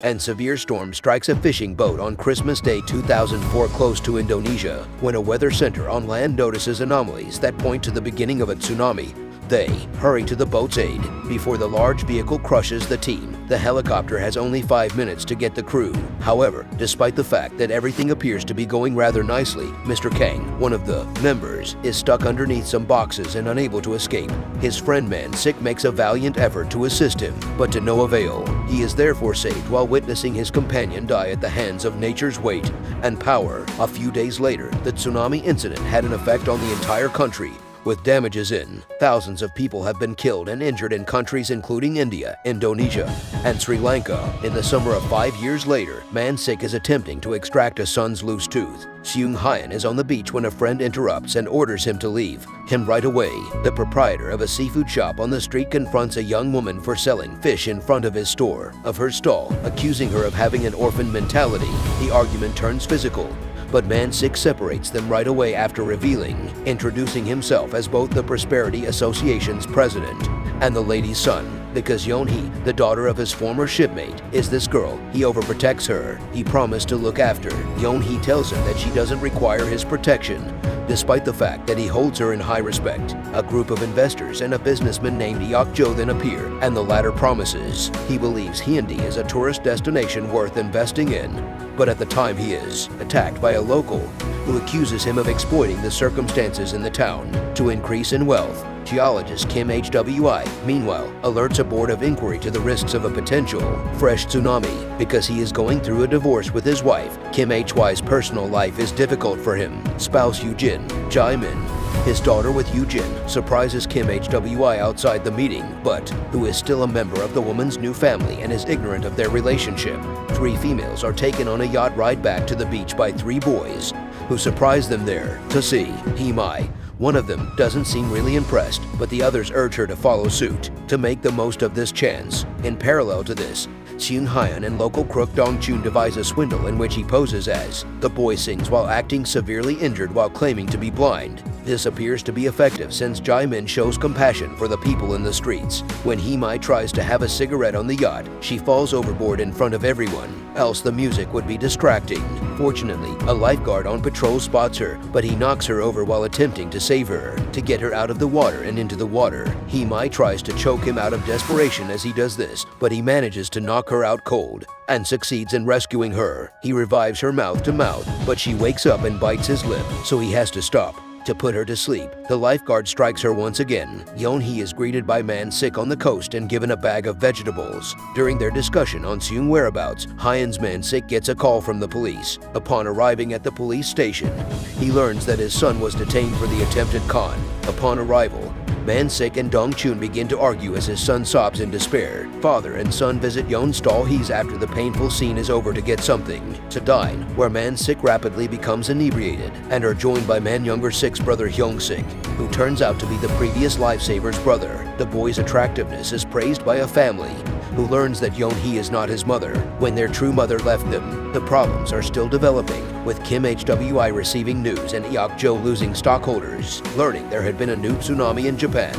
and severe storm strikes a fishing boat on Christmas Day 2004 close to Indonesia. When a weather center on land notices anomalies that point to the beginning of a tsunami, they hurry to the boat's aid. Before the large vehicle crushes the team, the helicopter has only 5 minutes to get the crew. However, despite the fact that everything appears to be going rather nicely, Mr. Kang, one of the members, is stuck underneath some boxes and unable to escape. His friend Man-sik makes a valiant effort to assist him, but to no avail. He is therefore saved while witnessing his companion die at the hands of nature's weight and power. A few days later, the tsunami incident had an effect on the entire country, with damages in. Thousands of people have been killed and injured in countries including India, Indonesia, and Sri Lanka. In the summer of 5 years later, Man-sik is attempting to extract a son's loose tooth. Haeundae is on the beach when a friend interrupts and orders him to leave him right away. The proprietor of a seafood shop on the street confronts a young woman for selling fish in front of his store, of her stall, accusing her of having an orphan mentality. The argument turns physical, but Man-sik separates them right away after introducing himself as both the Prosperity Association's president and the lady's son. Because Yeon-hee, the daughter of his former shipmate, is this girl, he overprotects her. He promised to look after. Yeon-hee tells him that she doesn't require his protection, despite the fact that he holds her in high respect. A group of investors and a businessman named Yeok-jo then appear, and the latter promises. He believes Haeundae is a tourist destination worth investing in, but at the time he is attacked by a local who accuses him of exploiting the circumstances in the town to increase in wealth. Geologist Kim HWI, meanwhile, alerts a board of inquiry to the risks of a potential fresh tsunami. Because he is going through a divorce with his wife, Kim HY's personal life is difficult for him. Spouse Yoo-jin, Jae-min, his daughter with Yoo-jin, surprises Kim HWI outside the meeting, but who is still a member of the woman's new family and is ignorant of their relationship. 3 females are taken on a yacht ride back to the beach by 3 boys, who surprise them there to see Haeundae. One of them doesn't seem really impressed, but the others urge her to follow suit to make the most of this chance. In parallel to this, Seung-hyun and local crook Dong-chun devise a swindle in which he poses as the boy sings while acting severely injured while claiming to be blind. This appears to be effective since Jae-min shows compassion for the people in the streets. When Haeundae tries to have a cigarette on the yacht, she falls overboard in front of everyone, else the music would be distracting. Fortunately, a lifeguard on patrol spots her, but he knocks her over while attempting to save her. To get her out of the water and into the water, Haeundae tries to choke him out of desperation as he does this, but he manages to knock her out cold and succeeds in rescuing her. He revives her mouth to mouth, but she wakes up and bites his lip, so he has to stop to put her to sleep. The lifeguard strikes her once again. Yeon-hee is greeted by Man-sik on the coast and given a bag of vegetables. During their discussion on Seung whereabouts, Hyun's Man-sik gets a call from the police. Upon arriving at the police station, he learns that his son was detained for the attempted con. Upon arrival, Man-sik and Dong-chun begin to argue as his son sobs in despair. Father and son visit Yeon-stall-hees after the painful scene is over to get something to dine, where Man-sik rapidly becomes inebriated and are joined by Man-younger Sik's brother Hyung-sik, who turns out to be the previous lifesaver's brother. The boy's attractiveness is praised by a family who learns that Yeon-hee is not his mother when their true mother left them. The problems are still developing, with Kim HWI receiving news and Yeok-jo losing stockholders, learning there had been a new tsunami in Japan,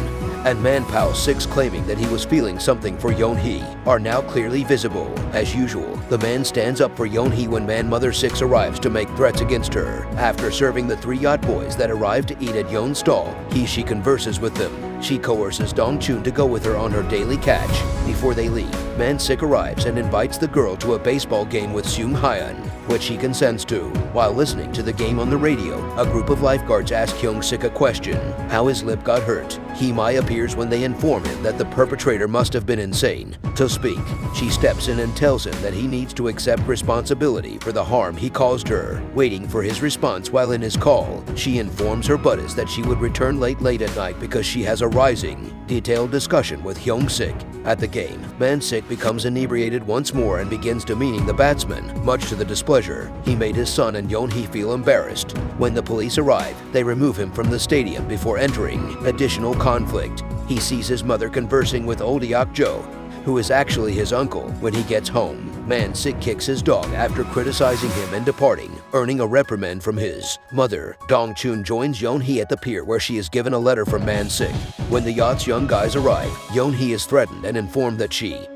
and Man-pal 6 claiming that he was feeling something for Yeon-hee, are now clearly visible. As usual, the man stands up for Yeon-hee when Man-mother 6 arrives to make threats against her. After serving the 3 yacht boys that arrive to eat at Yeon's stall, she converses with them. She coerces Dong-chun to go with her on her daily catch. Before they leave, Man-sik arrives and invites the girl to a baseball game with Seung-hyun, which he consents to. While listening to the game on the radio, a group of lifeguards ask Hyung-sik a question, how his lip got hurt. Haeundae appears when they inform him that the perpetrator must have been insane to speak. She steps in and tells him that he needs to accept responsibility for the harm he caused her. Waiting for his response while in his call, she informs her buddies that she would return late at night because she has a rising, detailed discussion with Hyung-sik. At the game, Man-sik becomes inebriated once more and begins demeaning the batsman, much to the displeasure. He made his son and Yeon-hee feel embarrassed. When the police arrive, they remove him from the stadium before entering. Additional conflict. He sees his mother conversing with old Yeok-jo, who is actually his uncle, when he gets home. Man-sik kicks his dog after criticizing him and departing, earning a reprimand from his mother. Dong-chun joins Yeon-hee at the pier where she is given a letter from Man-sik. When the yacht's young guys arrive, Yeon-hee is threatened and informed that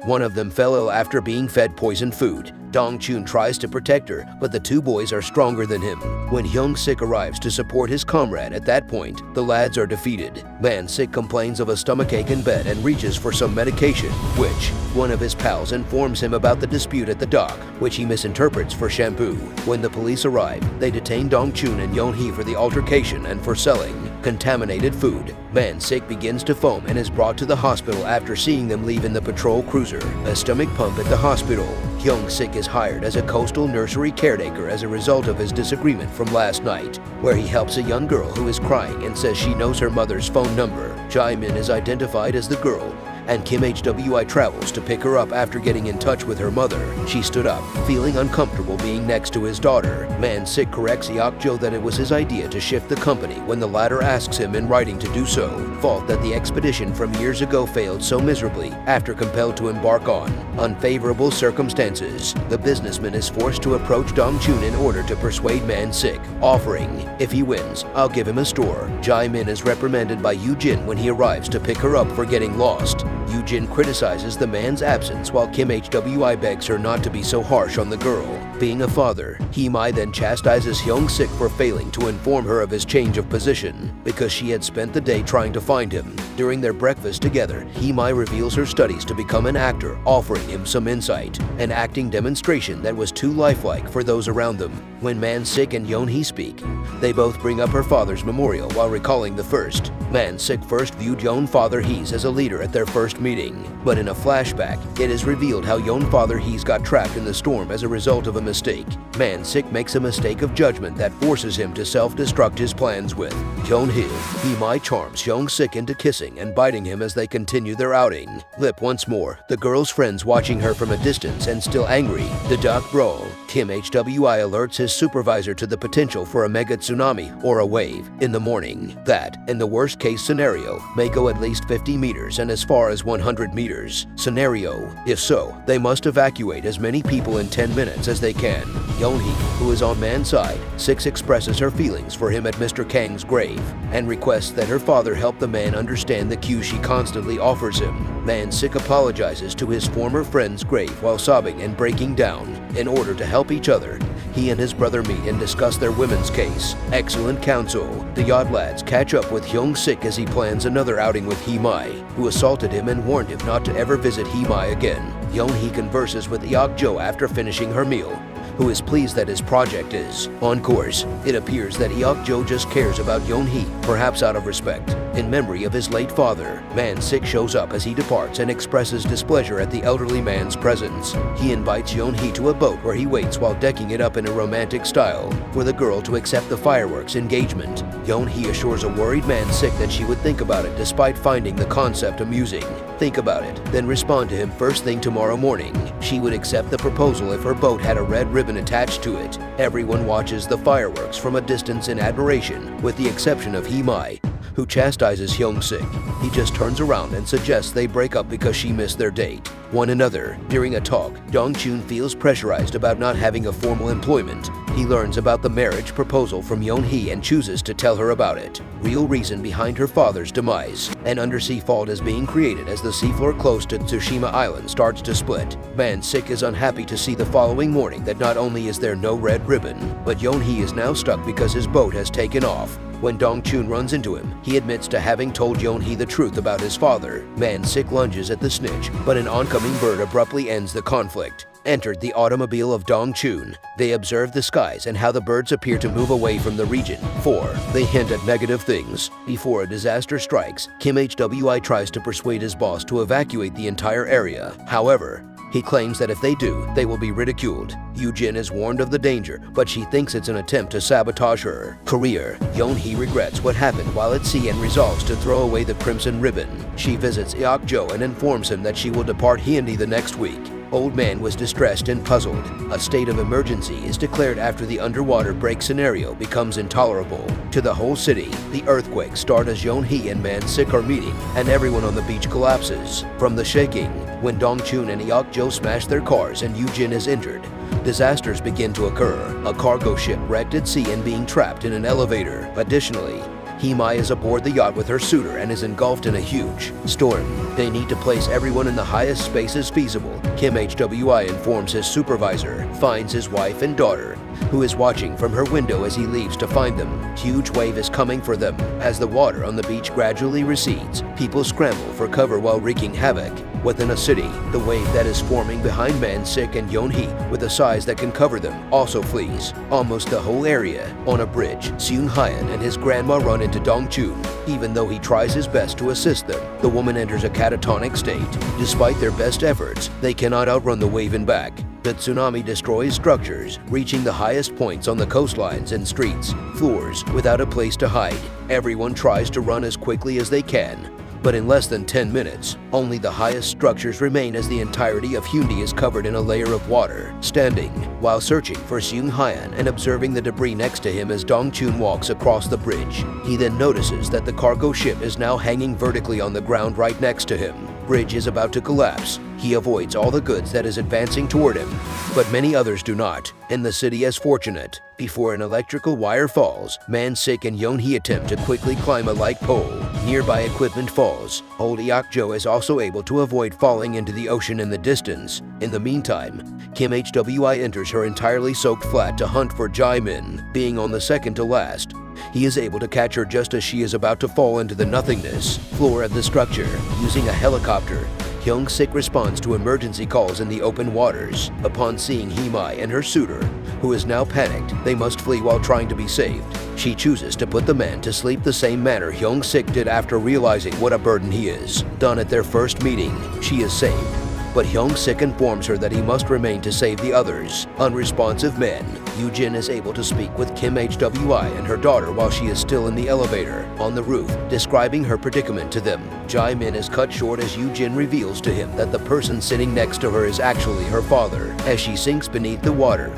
one of them fell ill after being fed poisoned food. Dong-chun tries to protect her, but the two boys are stronger than him. When Hyung-sik arrives to support his comrade at that point, the lads are defeated. Man-sik complains of a stomachache in bed and reaches for some medication, which one of his pals informs him about the dispute at the dock, which he misinterprets for shampoo. When the police arrive, they detain Dong-chun and Yeon-hee for the altercation and for selling contaminated food. Man-sik begins to foam and is brought to the hospital after seeing them leave in the patrol cruiser. A stomach pump at the hospital. Hyung-sik is hired as a coastal nursery caretaker as a result of his disagreement from last night, where he helps a young girl who is crying and says she knows her mother's phone number. Jae-min is identified as the girl, and Kim HWI travels to pick her up after getting in touch with her mother. She stood up, feeling uncomfortable being next to his daughter. Man-sik corrects Eok-jo that it was his idea to shift the company when the latter asks him in writing to do so. Fault that the expedition from years ago failed so miserably after compelled to embark on unfavorable circumstances. The businessman is forced to approach Dong-chun in order to persuade Man-sik, offering, if he wins, I'll give him a store. Jae-min is reprimanded by Yoo-jin when he arrives to pick her up for getting lost. Yoo-jin criticizes the man's absence while Kim HWI begs her not to be so harsh on the girl. Being a father, Hee-mai then chastises Hyung-sik for failing to inform her of his change of position because she had spent the day trying to find him. During their breakfast together, Hee-mai reveals her studies to become an actor, offering him some insight, an acting demonstration that was too lifelike for those around them. When Man-sik and Yeon-hee speak, they both bring up her father's memorial while recalling the first. Man-sik first viewed Yeon father Hees as a leader at their first meeting, but in a flashback, it is revealed how Yeon father Hees got trapped in the storm as a result of a mistake. Man-sik makes a mistake of judgment that forces him to self-destruct his plans with Yeon-hee. Hee-mai charms Hyung-sik into kissing and biting him as they continue their outing. Lip once more, the girl's friends watching her from a distance and still angry. The dock brawl. Kim HWI alerts his supervisor to the potential for a mega-tsunami or a wave in the morning. That, in the worst-case scenario, may go at least 50 meters and as far as 100 meters. Scenario: if so, they must evacuate as many people in 10 minutes as they can. Yeon-hee, who is on Man's side, expresses her feelings for him at Mr. Kang's grave and requests that her father help the man understand the cues she constantly offers him. Man-sik apologizes to his former friend's grave while sobbing and breaking down. In order to help each other, he and his brother meet and discuss their women's case. Excellent counsel. The yacht lads catch up with Hyung-sik as he plans another outing with Hee-mai, who assaulted him and warned him not to ever visit Hee-mai again. Yeon-hee converses with Eok-jo after finishing her meal, who is pleased that his project is on course. It appears that Eok-jo just cares about Yeon-hee, perhaps out of respect. In memory of his late father, Man-sik shows up as he departs and expresses displeasure at the elderly man's presence. He invites Yeon-hee to a boat where he waits while decking it up in a romantic style for the girl to accept the fireworks engagement. Yeon-hee assures a worried Man-sik that she would think about it despite finding the concept amusing. Think about it, then respond to him first thing tomorrow morning. She would accept the proposal if her boat had a red ribbon attached to it. Everyone watches the fireworks from a distance in admiration, with the exception of Hee-mai, who chastises Hyung-sik. He just turns around and suggests they break up because she missed their date. One another. During a talk, Dong-chun feels pressurized about not having a formal employment. He learns about the marriage proposal from Yeon-hee and chooses to tell her about it. Real reason behind her father's demise. An undersea fault is being created as the seafloor close to Tsushima Island starts to split. Man-sik is unhappy to see the following morning that not only is there no red ribbon, but Yeon-hee is now stuck because his boat has taken off. When Dong-chun runs into him, he admits to having told Yeon-hee the truth about his father. Man-sik lunges at the snitch, but an oncoming bird abruptly ends the conflict. Entered the automobile of Dong-chun. They observe the skies and how the birds appear to move away from the region. 4. They hint at negative things. Before a disaster strikes, Kim HWI tries to persuade his boss to evacuate the entire area. However, he claims that if they do, they will be ridiculed. Yoo-jin is warned of the danger, but she thinks it's an attempt to sabotage her career. Yeon-hee regrets what happened while at sea and resolves to throw away the crimson ribbon. She visits Eok-jo and informs him that she will depart Haeundae the next week. Old man was distressed and puzzled. A state of emergency is declared after the underwater break scenario becomes intolerable. To the whole city, the earthquakes start as Yeon-hee and Man-sik are meeting, and everyone on the beach collapses. From the shaking, when Dong-chun and Hyuk-jo smash their cars and Yoo-jin is injured. Disasters begin to occur, a cargo ship wrecked at sea and being trapped in an elevator. Additionally, Haeundae is aboard the yacht with her suitor and is engulfed in a huge storm. They need to place everyone in the highest spaces feasible. Kim HWI informs his supervisor, finds his wife and daughter, who is watching from her window as he leaves to find them. Huge wave is coming for them. As the water on the beach gradually recedes, people scramble for cover while wreaking havoc. Within a city, the wave that is forming behind Man-sik and Yeon-hee, with a size that can cover them, also flees. Almost the whole area. On a bridge, Seung-hyun and his grandma run into Dong-chun. Even though he tries his best to assist them, the woman enters a catatonic state. Despite their best efforts, they cannot outrun the wave and back. The tsunami destroys structures, reaching the highest points on the coastlines and streets, floors, without a place to hide. Everyone tries to run as quickly as they can. But in less than 10 minutes, only the highest structures remain as the entirety of Haeundae is covered in a layer of water. Standing, while searching for Seung-hyun and observing the debris next to him as Dong-chun walks across the bridge, he then notices that the cargo ship is now hanging vertically on the ground right next to him. Bridge is about to collapse. He avoids all the goods that is advancing toward him, but many others do not, and the city is fortunate. Before an electrical wire falls, Man-sik and Yeon-hee attempt to quickly climb a light pole. Nearby equipment falls. Old Hyuk-jo is also able to avoid falling into the ocean in the distance. In the meantime, Kim HWI enters her entirely soaked flat to hunt for Jae-min. Being on the second to last, he is able to catch her just as she is about to fall into the nothingness floor of the structure. Using a helicopter, Hyung-sik responds to emergency calls in the open waters. Upon seeing Haeundae and her suitor, who is now panicked, they must flee while trying to be saved. She chooses to put the man to sleep the same manner Hyung-sik did after realizing what a burden he is. Done at their first meeting, she is saved. But Hyung-sik informs her that he must remain to save the others. Unresponsive man, Yoo-jin is able to speak with Kim HWI and her daughter while she is still in the elevator on the roof, describing her predicament to them. Jae-min is cut short as Yoo-jin reveals to him that the person sitting next to her is actually her father. As she sinks beneath the water,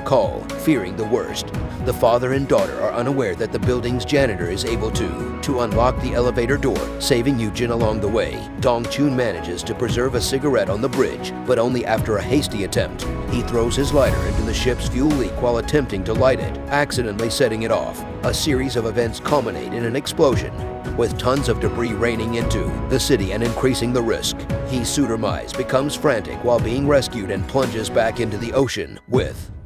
fearing the worst, the father and daughter are unaware that the building's janitor is able to unlock the elevator door, saving Yoo-jin along the way. Dong-chun manages to preserve a cigarette on the bridge, but only after a hasty attempt. He throws his lighter into the ship's fuel leak while attempting to light it, accidentally setting it off. A series of events culminate in an explosion, with tons of debris raining into the city and increasing the risk. Sudermise becomes frantic while being rescued and plunges back into the ocean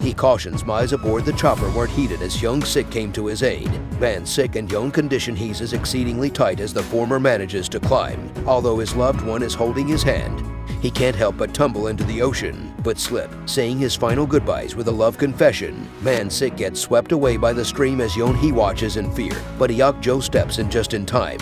He cautions Mize aboard the chopper weren't heated as Hyung-sik came to his aid. Man-sik and Yeon condition he's is exceedingly tight as the former manages to climb. Although his loved one is holding his hand, he can't help but tumble into the ocean, but slip, saying his final goodbyes with a love confession. Man-sik gets swept away by the stream as Yeon-hee watches in fear, but Hyuk-jo steps in just in time,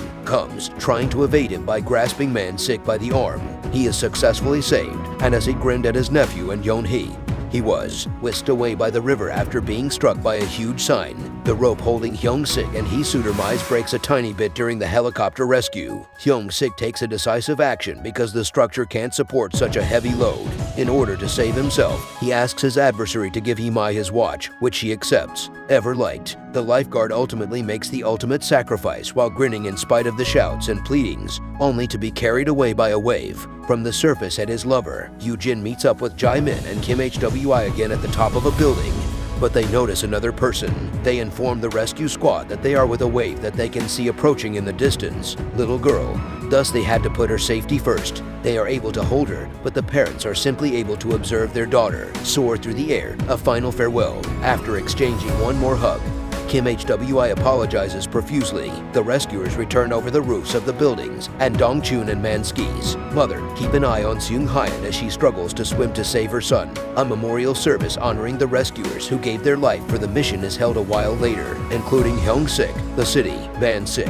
trying to evade him by grasping Man-sik by the arm. He is successfully saved, and as he grinned at his nephew and Yeon-hee, he was whisked away by the river after being struck by a huge sign. The rope holding Hyung-sik and Sudermise breaks a tiny bit during the helicopter rescue. Hyung-sik takes a decisive action because the structure can't support such a heavy load. In order to save himself, he asks his adversary to give Haeundae his watch, which she accepts. Ever liked, the lifeguard ultimately makes the ultimate sacrifice while grinning in spite of the shouts and pleadings, only to be carried away by a wave. From the surface at his lover, Yoo-jin meets up with Jae-min and Kim HWI again at the top of a building, but they notice another person. They inform the rescue squad that they are with a wave that they can see approaching in the distance. Little girl, thus they had to put her safety first. They are able to hold her, but the parents are simply able to observe their daughter soar through the air, a final farewell. After exchanging one more hug, Kim HWI apologizes profusely. The rescuers return over the roofs of the buildings, and Dong-chun and Man-ski's mother keep an eye on Seung-hyun as she struggles to swim to save her son. A memorial service honoring the rescuers who gave their life for the mission is held a while later, including Hyung-sik, the city, Man-sik,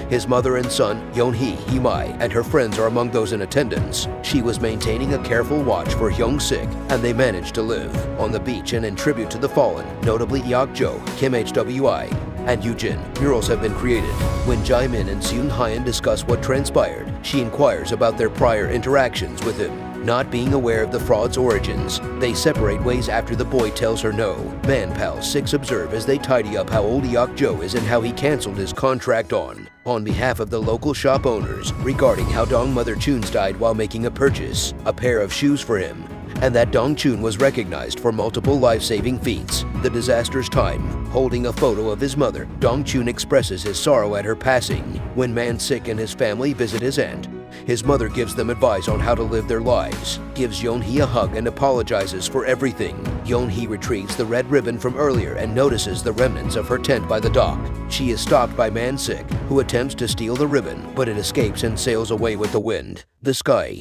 his mother and son, Yeon-hee, Haeundae, and her friends are among those in attendance. She was maintaining a careful watch for Hyung-sik, and they managed to live. On the beach and in tribute to the fallen, notably Hyuk-jo, Kim HWI, and Yoo-jin, murals have been created. When Jae-min and Seung-hyun discuss what transpired, she inquires about their prior interactions with him. Not being aware of the fraud's origins, they separate ways after the boy tells her no. Man Pal 6 observe as they tidy up how old Hyuk-jo is and how he canceled his contract on on behalf of the local shop owners regarding how Dong Mother Chun's died while making a purchase, a pair of shoes for him, and that Dong Chun was recognized for multiple life-saving feats. The disaster's time. Holding a photo of his mother, Dong Chun expresses his sorrow at her passing. When Man-sik and his family visit his aunt, his mother gives them advice on how to live their lives, gives Yeon-hee a hug and apologizes for everything. Yeon-hee retrieves the red ribbon from earlier and notices the remnants of her tent by the dock. She is stopped by Man-sik, who attempts to steal the ribbon, but it escapes and sails away with the wind. The sky.